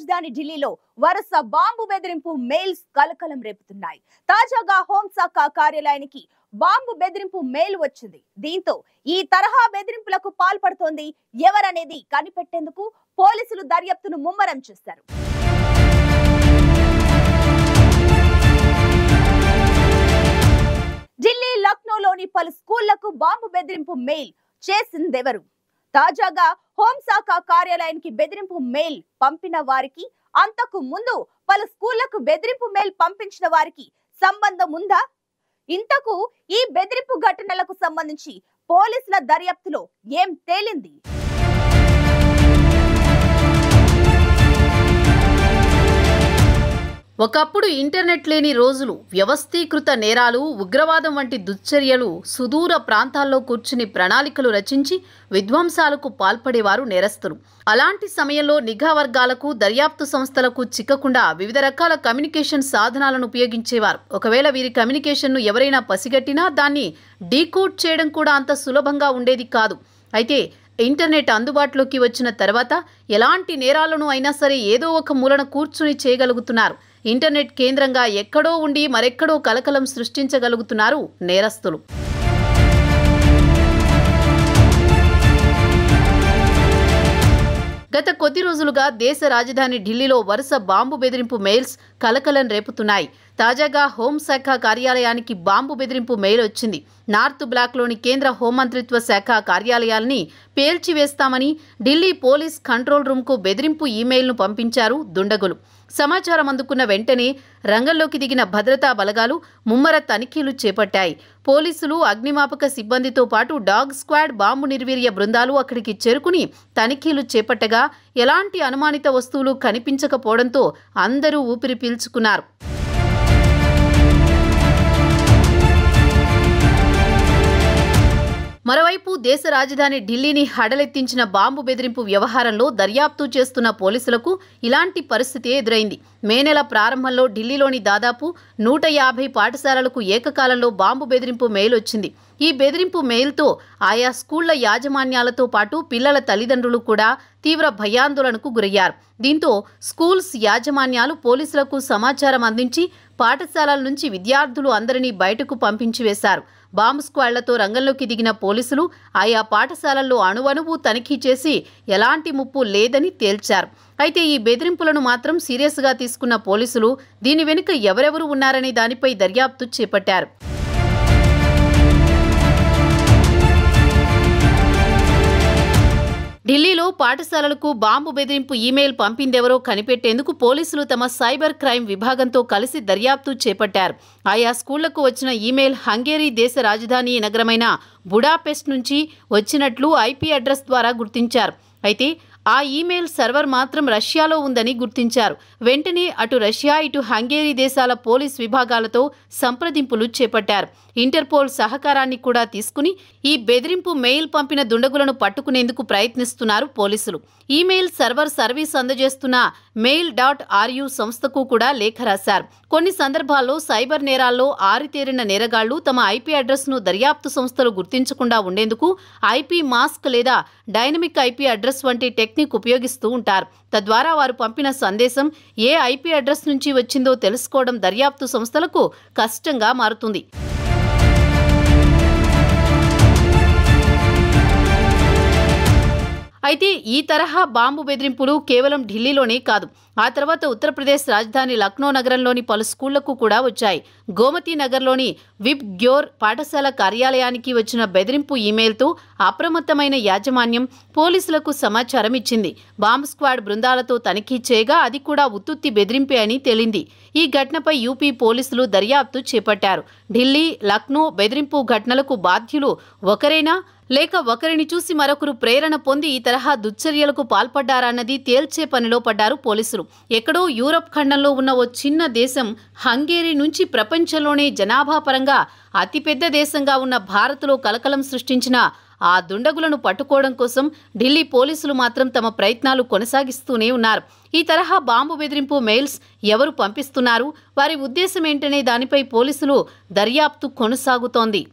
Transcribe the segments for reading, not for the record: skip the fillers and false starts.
రాజధాని ఢిల్లీలో వరుస బాంబు బెదిరింపు మెయిల్స్ కలకలం రేపుతున్నాయి. తాజాగా హోంశాఖ కార్యాలయానికి బాంబు బెదిరింపు మెయిల్ వచ్చింది. దీంతో ఈ తరహా బెదిరింపులకు పాల్పడుతోంది ఎవరనేది కనిపెట్టేందుకు పోలీసులు దర్యాప్తును ముమ్మరం చేశారు. ఢిల్లీ, లక్నోలోని పలు స్కూళ్లకు బాంబు బెదిరింపు మెయిల్ చేసిందెవరు? తాజాగా హోంశాఖ కార్యాలయానికి బెదిరింపు మెయిల్ పంపిన వారికి, అంతకు ముందు పలు స్కూళ్లకు బెదిరింపు మెయిల్ పంపించిన వారికి సంబంధం ఉందా? ఇంతకు ఈ బెదిరింపు ఘటనలకు సంబంధించి పోలీసుల దర్యాప్తులో ఏం తేలింది? ఒకప్పుడు ఇంటర్నెట్ లేని రోజులు, వ్యవస్థీకృత నేరాలు, ఉగ్రవాదం వంటి దుశ్చర్యలు సుదూర ప్రాంతాల్లో కూర్చుని ప్రణాళికలు రచించి విధ్వంసాలకు పాల్పడేవారు నేరస్తులు. అలాంటి సమయంలో నిఘా వర్గాలకు, దర్యాప్తు సంస్థలకు చిక్కకుండా వివిధ రకాల కమ్యూనికేషన్ సాధనాలను ఉపయోగించేవారు. ఒకవేళ వీరి కమ్యూనికేషన్ను ఎవరైనా పసిగట్టినా దాన్ని డీకోడ్ చేయడం కూడా అంత సులభంగా ఉండేది కాదు. అయితే ఇంటర్నెట్ అందుబాటులోకి వచ్చిన తర్వాత ఎలాంటి నేరాలను అయినా సరే ఏదో ఒక మూలన కూర్చుని చేయగలుగుతున్నారు. ఇంటర్నెట్ కేంద్రంగా ఎక్కడో ఉండి మరెక్కడో కలకలం సృష్టించగలుగుతున్నారు నేరస్తులు. గత కొద్ది రోజులుగా దేశ రాజధాని ఢిల్లీలో వరుస బాంబు బెదిరింపు మెయిల్స్ కలకలం రేపుతున్నాయి. తాజాగా హోంశాఖ కార్యాలయానికి బాంబు బెదిరింపు మెయిల్ వచ్చింది. నార్త్ బ్లాక్లోని కేంద్ర హోంమంత్రిత్వ శాఖ కార్యాలయాల్ని పేల్చివేస్తామని ఢిల్లీ పోలీస్ కంట్రోల్ రూమ్కు బెదిరింపు ఈమెయిల్ను పంపించారు దుండగులు. సమాచారం అందుకున్న వెంటనే రంగంలోకి దిగిన భద్రతా బలగాలు ముమ్మర తనిఖీలు చేపట్టాయి. పోలీసులు, అగ్నిమాపక సిబ్బందితో పాటు డాగ్ స్క్వాడ్, బాంబు నిర్వీర్య బృందాలు అక్కడికి చేరుకుని తనిఖీలు చేపట్టగా ఎలాంటి అనుమానిత వస్తువులు కనిపించకపోవడంతో అందరూ ఊపిరి పీల్చుకున్నారు. మరోవైపు దేశ రాజధాని ఢిల్లీని హడలెత్తించిన బాంబు బెదిరింపు వ్యవహారంలో దర్యాప్తు చేస్తున్న పోలీసులకు ఇలాంటి పరిస్థితి ఎదురైంది. మే నెల ప్రారంభంలో ఢిల్లీలోని దాదాపు 150 పాఠశాలలకు ఏకకాలంలో బాంబు బెదిరింపు మెయిల్ వచ్చింది. ఈ బెదిరింపు మెయిల్తో ఆయా స్కూళ్ల యాజమాన్యాలతో పాటు పిల్లల తల్లిదండ్రులు కూడా తీవ్ర భయాందోళనకు గురయ్యారు. దీంతో స్కూల్స్ యాజమాన్యాలు పోలీసులకు సమాచారం అందించి పాఠశాలల నుంచి విద్యార్థులు అందరినీ బయటకు పంపించి వేశారు. బాంబు స్క్వాడ్లతో రంగంలోకి దిగిన పోలీసులు ఆయా పాఠశాలల్లో అణువణువు తనిఖీ చేసి ఎలాంటి ముప్పు లేదని తేల్చారు. అయితే ఈ బెదిరింపులను మాత్రం సీరియస్గా తీసుకున్న పోలీసులు దీని వెనుక ఎవరెవరు ఉన్నారనే దానిపై దర్యాప్తు చేపట్టారు. ఢిల్లీలో పాఠశాలలకు బాంబు బెదిరింపు ఈమెయిల్ పంపిందెవరో కనిపెట్టేందుకు పోలీసులు తమ సైబర్ క్రైమ్ విభాగంతో కలిసి దర్యాప్తు చేపట్టారు. ఆయా స్కూళ్లకు వచ్చిన ఈమెయిల్ హంగేరీ దేశ రాజధాని నగరమైన బుడాపెస్ట్ నుంచి వచ్చినట్లు ఐపీ అడ్రస్ ద్వారా గుర్తించారు. అయితే ఆ ఈమెయిల్ సర్వర్ మాత్రం రష్యాలో ఉందని గుర్తించారు. వెంటనే అటు రష్యా, ఇటు హంగేరీ దేశాల పోలీస్ విభాగాలతో సంప్రదింపులు చేపట్టారు. ఇంటర్పోల్ సహకారాన్ని కూడా తీసుకుని ఈ బెదిరింపు మెయిల్ పంపిన దుండగులను పట్టుకునేందుకు ప్రయత్నిస్తున్నారు పోలీసులు. ఈమెయిల్ సర్వర్ సర్వీస్ అందజేస్తున్న mail.ru సంస్థకు కూడా లేఖ రాశారు. కొన్ని సందర్భాల్లో సైబర్ నేరాల్లో ఆరితేరిన నేరగాళ్లు తమ ఐపీ అడ్రస్ను దర్యాప్తు సంస్థలు గుర్తించకుండా ఉండేందుకు ఐపీ మాస్క్ లేదా డైనమిక్ ఐపీ అడ్రస్ వంటి టెక్నిక్ ఉపయోగిస్తూ ఉంటారు. తద్వారా వారు పంపిన సందేశం ఏ ఐపీ అడ్రస్ నుంచి వచ్చిందో తెలుసుకోవడం దర్యాప్తు సంస్థలకు కష్టంగా మారుతుంది. అయితే ఈ తరహా బాంబు బెదిరింపులు కేవలం ఢిల్లీలోనే కాదు, ఆ తర్వాత ఉత్తరప్రదేశ్ రాజధాని లక్నో నగరంలోని పలు స్కూళ్లకు కూడా వచ్చాయి. గోమతి నగర్లోని విబ్ గ్యోర్ పాఠశాల కార్యాలయానికి వచ్చిన బెదిరింపు ఈమెయిల్తో అప్రమత్తమైన యాజమాన్యం పోలీసులకు సమాచారం ఇచ్చింది. బాంబు స్క్వాడ్ బృందాలతో తనిఖీ చేయగా అది కూడా ఉత్తుత్తి బెదిరింపే అని తేలింది. ఈ ఘటనపై యూపీ పోలీసులు దర్యాప్తు చేపట్టారు. ఢిల్లీ, లక్నో బెదిరింపు ఘటనలకు బాధ్యులు ఒకరేనా, లేక ఒకరిని చూసి మరొకరు ప్రేరణ పొంది ఈ తరహా దుశ్చర్యలకు పాల్పడ్డారన్నది తేల్చే పనిలో పడ్డారు పోలీసులు. ఎక్కడో యూరప్ ఖండంలో ఉన్న ఓ చిన్న దేశం హంగేరీ నుంచి ప్రపంచంలోనే జనాభా పరంగా అతిపెద్ద దేశంగా ఉన్న భారత్లో కలకలం సృష్టించిన ఆ దుండగులను పట్టుకోవడం కోసం ఢిల్లీ పోలీసులు మాత్రం తమ ప్రయత్నాలు కొనసాగిస్తూనే ఉన్నారు. ఈ తరహా బాంబు బెదిరింపు మెయిల్స్ ఎవరు పంపిస్తున్నారు, వారి ఉద్దేశం ఏంటనే దానిపై పోలీసులు దర్యాప్తు కొనసాగుతోంది.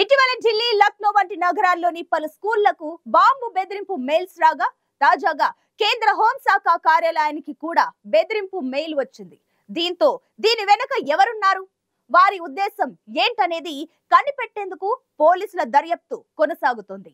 ఇటీవల ఢిల్లీ, లక్నో వంటి నగరాల్లోని పలు స్కూళ్లకు బాంబు బెదిరింపు మెయిల్స్ రాగా తాజాగా కేంద్ర హోంశాఖ కార్యాలయానికి కూడా బెదిరింపు మెయిల్ వచ్చింది. దీంతో దీని వెనుక ఎవరున్నారు, వారి ఉద్దేశం ఏంటనేది కనిపెట్టేందుకు పోలీసుల దర్యాప్తు కొనసాగుతోంది.